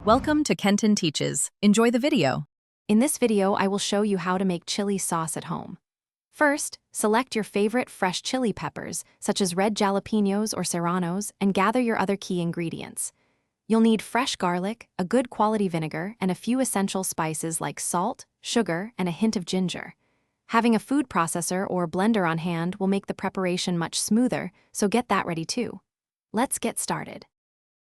Welcome to Kenton Teaches. Enjoy the video. In this video, I will show you how to make chili sauce at home. First, select your favorite fresh chili peppers, such as red jalapenos or serranos, and gather your other key ingredients. You'll need fresh garlic, a good quality vinegar, and a few essential spices like salt, sugar, and a hint of ginger. Having a food processor or blender on hand will make the preparation much smoother, so get that ready too. Let's get started.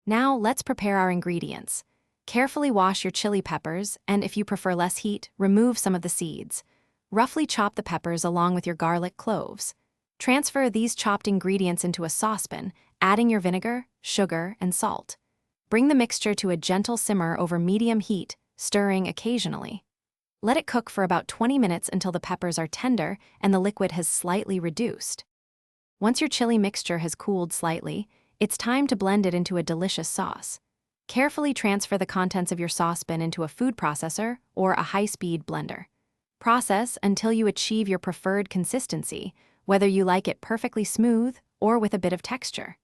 Now, let's prepare our ingredients. Carefully wash your chili peppers, and if you prefer less heat, remove some of the seeds. Roughly chop the peppers along with your garlic cloves. Transfer these chopped ingredients into a saucepan, adding your vinegar, sugar, and salt. Bring the mixture to a gentle simmer over medium heat, stirring occasionally. Let it cook for about 20 minutes until the peppers are tender and the liquid has slightly reduced. Once your chili mixture has cooled slightly, it's time to blend it into a delicious sauce. Carefully transfer the contents of your saucepan into a food processor or a high-speed blender. Process until you achieve your preferred consistency, whether you like it perfectly smooth or with a bit of texture.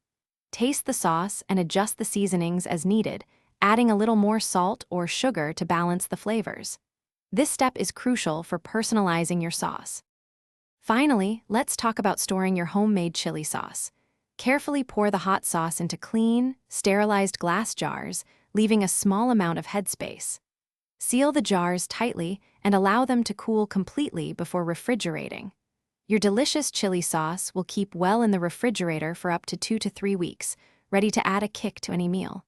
Taste the sauce and adjust the seasonings as needed, adding a little more salt or sugar to balance the flavors. This step is crucial for personalizing your sauce. Finally, let's talk about storing your homemade chili sauce. Carefully pour the hot sauce into clean, sterilized glass jars, leaving a small amount of headspace. Seal the jars tightly and allow them to cool completely before refrigerating. Your delicious chili sauce will keep well in the refrigerator for up to 2 to 3 weeks, ready to add a kick to any meal.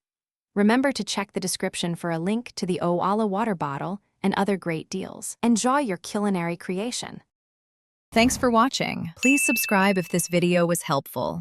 Remember to check the description for a link to the Owala water bottle and other great deals. Enjoy your culinary creation. Thanks for watching. Please subscribe if this video was helpful.